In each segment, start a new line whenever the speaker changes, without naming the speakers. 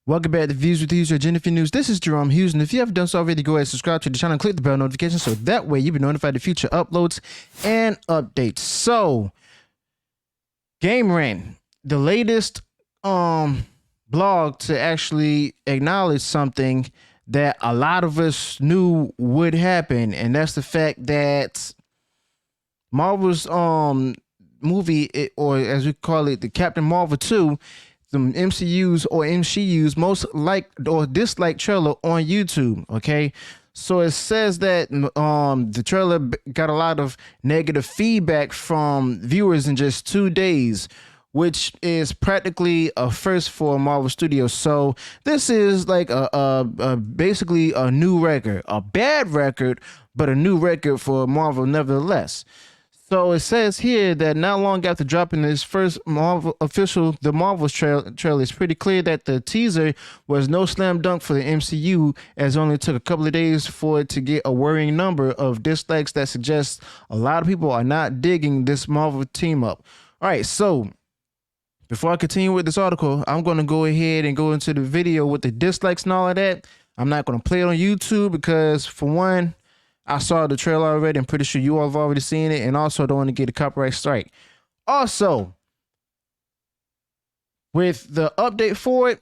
Welcome back to Views with User Jennifer News. This is Jerome Hughes, and if you haven't done so already, go ahead and subscribe to the channel and click the bell notification so that way you'll be notified of future uploads and updates. So, Game Rant, the latest blog to actually acknowledge something that a lot of us knew would happen, and that's the fact that Marvel's movie, or as we call it, the Captain Marvel 2, the MCU's or MCU's most liked or disliked trailer on YouTube. Okay, so it says that the trailer got a lot of negative feedback from viewers in just 2 days, which is practically a first for Marvel Studios. So this is like basically a new record, a bad record, but a new record for Marvel nevertheless. So it says here that not long after dropping this first Marvel trailer, it's pretty clear that the teaser was no slam dunk for the MCU, as it only took a couple of days for it to get a worrying number of dislikes that suggests a lot of people are not digging this Marvel team up. All right, so before I continue with this article, I'm going to go ahead and go into the video with the dislikes and all of that. I'm not going to play it on YouTube because, for one, I saw the trailer already. I'm pretty sure you all have already seen it, and also don't want to get a copyright strike. Also, with the update for it,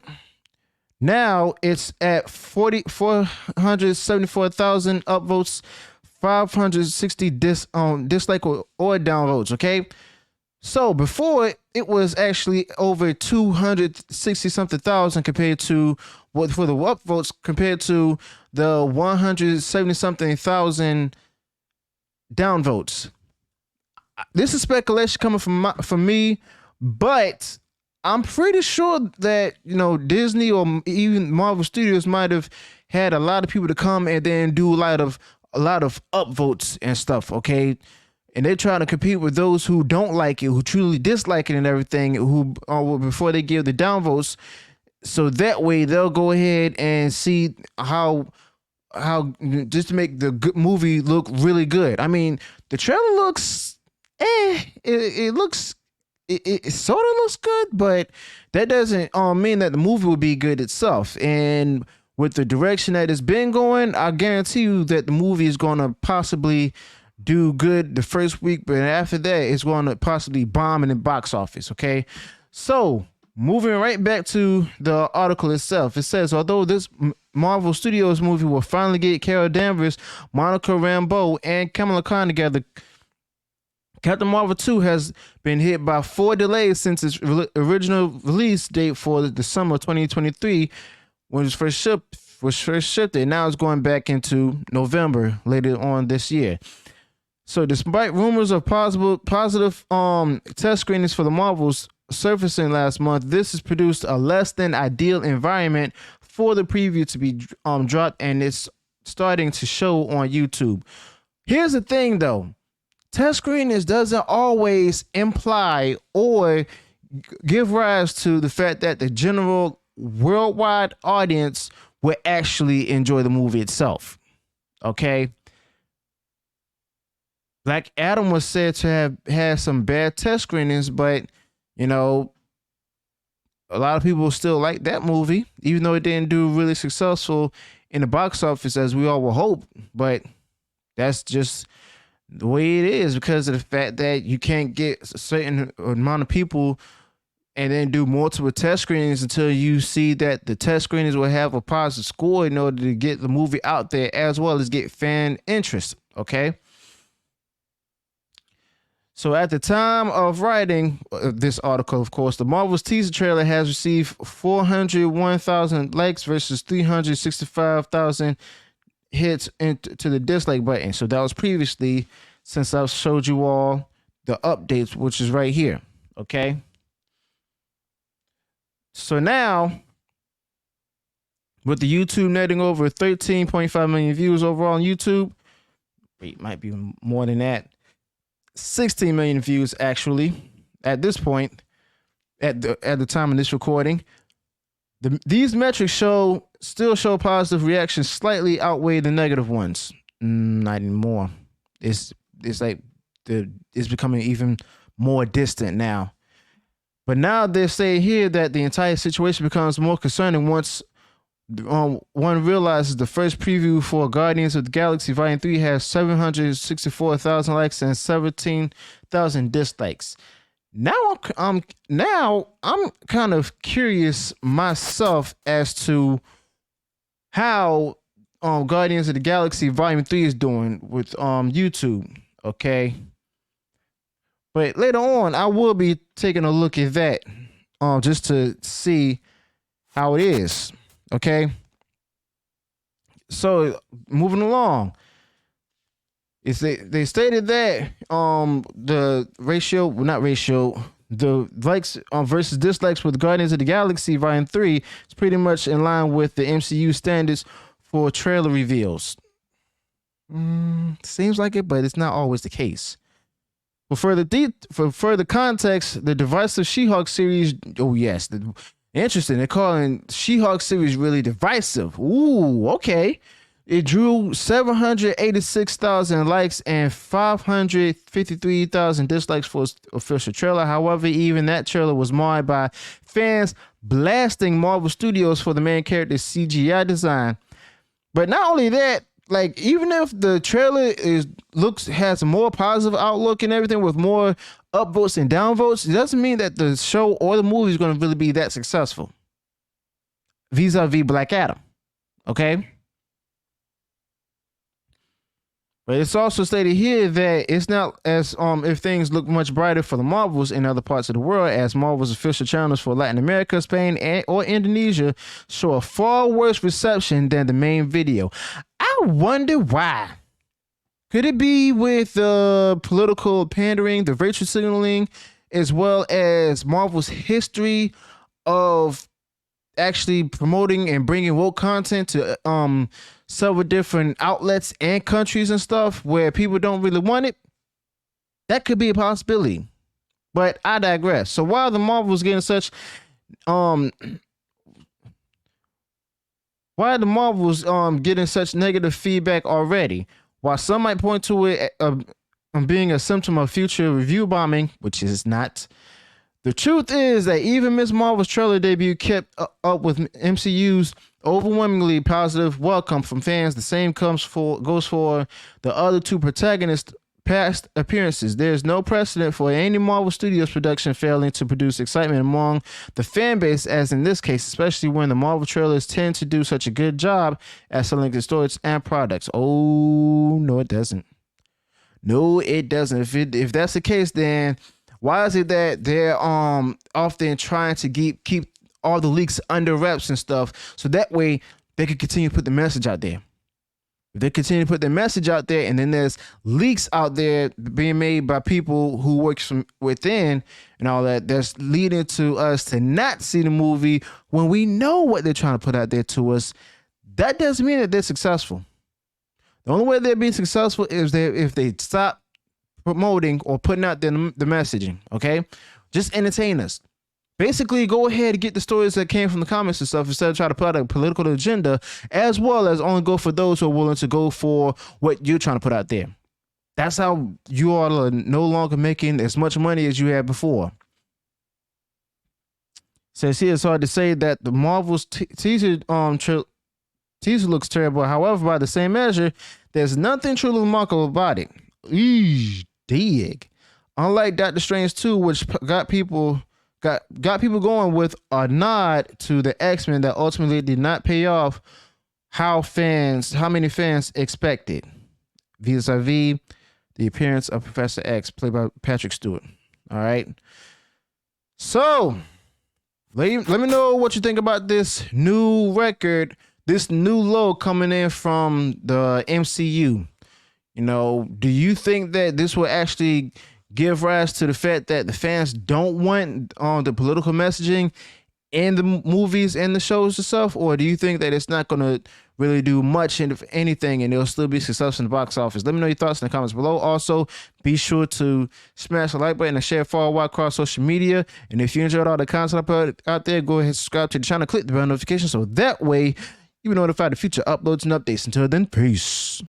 now it's at 474,000 upvotes, 560 dislike or downvotes. Okay, so before it was actually over 260 something thousand compared to what for the upvotes compared to the 170 something thousand downvotes. This is speculation coming from me, but I'm pretty sure that Disney or even Marvel Studios might have had a lot of people to come and then do a lot of upvotes and stuff. Okay. And they're trying to compete with those who don't like it, who truly dislike it and everything, who before they give the downvotes. So that way they'll go ahead and see how just to make the good movie look really good. I mean, the trailer looks it sort of looks good, but that doesn't mean that the movie will be good itself. And with the direction that it's been going, I guarantee you that the movie is going to possibly do good the first week, but after that it's going to possibly bomb in the box office. Okay, so moving right back to the article itself, it says, although this Marvel Studios movie will finally get Carol Danvers, Monica Rambeau, and Kamala Khan together, Captain Marvel 2 has been hit by 4 delays since its original release date for the summer of 2023, when it was first shipped, and now it's going back into November later on this year. So despite rumors of positive test screenings for the Marvels surfacing last month, this has produced a less than ideal environment for the preview to be dropped, and it's starting to show on YouTube. Here's the thing though, test screenings doesn't always imply or give rise to the fact that the general worldwide audience will actually enjoy the movie itself. Okay. Black Adam was said to have had some bad test screenings, but a lot of people still like that movie, even though it didn't do really successful in the box office as we all would hope. But that's just the way it is because of the fact that you can't get a certain amount of people and then do multiple test screenings until you see that the test screenings will have a positive score in order to get the movie out there as well as get fan interest. Okay. So at the time of writing this article, of course, the Marvel's teaser trailer has received 401,000 likes versus 365,000 hits into the dislike button. So that was previously, since I've showed you all the updates, which is right here. Okay. So now, with the YouTube netting over 13.5 million views overall on YouTube, it might be more than that. 16 million views actually at this point at the time of this recording. These metrics still show positive reactions slightly outweigh the negative ones. Not anymore. It's like it's becoming even more distant now. But now they say here that the entire situation becomes more concerning once one realizes the first preview for Guardians of the Galaxy Volume 3 has 764,000 likes and 17,000 dislikes. Now I'm kind of curious myself as to how Guardians of the Galaxy Volume 3 is doing with YouTube, okay? But later on, I will be taking a look at that just to see how it is, okay? So, moving along. They stated that the ratio, well, not ratio, the likes versus dislikes with Guardians of the Galaxy Volume 3 is pretty much in line with the MCU standards for trailer reveals. Seems like it, but it's not always the case. For further context, the divisive She-Hulk series, oh yes, interesting, they're calling She-Hulk series really divisive. Ooh, okay. It drew 786,000 likes and 553,000 dislikes for its official trailer. However, even that trailer was marred by fans blasting Marvel Studios for the main character's CGI design. But not only that, like, even if the trailer has a more positive outlook and everything with more upvotes and downvotes, it doesn't mean that the show or the movie is going to really be that successful vis-a-vis Black Adam. Okay? But it's also stated here that it's not as if things look much brighter for the Marvels in other parts of the world, as Marvel's official channels for Latin America, Spain, or Indonesia show a far worse reception than the main video. I wonder why. Could it be with the political pandering, the virtue signaling, as well as Marvel's history of actually promoting and bringing woke content to several different outlets and countries and stuff where people don't really want it? That could be a possibility, but I digress. So while the Marvels getting such negative feedback already, while some might point to it being a symptom of future review bombing, which is not, the truth is that even Ms. Marvel's trailer debut kept up with MCU's overwhelmingly positive welcome from fans. The same goes for the other two protagonists' past appearances. There's no precedent for any Marvel Studios production failing to produce excitement among the fan base, as in this case, especially when the Marvel trailers tend to do such a good job at selling the stories and products. Oh, no, it doesn't. No, it doesn't. If that's the case, then why is it that they're often trying to keep all the leaks under wraps and stuff, so that way they can continue to put the message out there? If they continue to put their message out there, and then there's leaks out there being made by people who work from within and all that, that's leading to us to not see the movie when we know what they're trying to put out there to us, that doesn't mean that they're successful. The only way they're being successful is if they stop promoting or putting out the messaging, okay? Just entertain us. Basically, go ahead and get the stories that came from the comments and stuff instead of trying to put out a political agenda, as well as only go for those who are willing to go for what you're trying to put out there. That's how you are no longer making as much money as you had before. Says here it's hard to say that the Marvel's teaser looks terrible. However, by the same measure, there's nothing truly remarkable about it. Dig. Unlike Doctor Strange 2, which got people going with a nod to the X-Men that ultimately did not pay off how many fans expected, vis-a-vis the appearance of Professor X, played by Patrick Stewart. All right. So let me know what you think about this new record, this new low coming in from the MCU. You know, do you think that this will actually give rise to the fact that the fans don't want the political messaging in the movies and the shows itself? Or do you think that it's not going to really do much, if anything, and it'll still be successful in the box office? Let me know your thoughts in the comments below. Also, be sure to smash the like button and share far and wide across social media. And if you enjoyed all the content I put out there, go ahead and subscribe to the channel, click the bell notification, so that way you'll be notified of future uploads and updates. Until then, peace.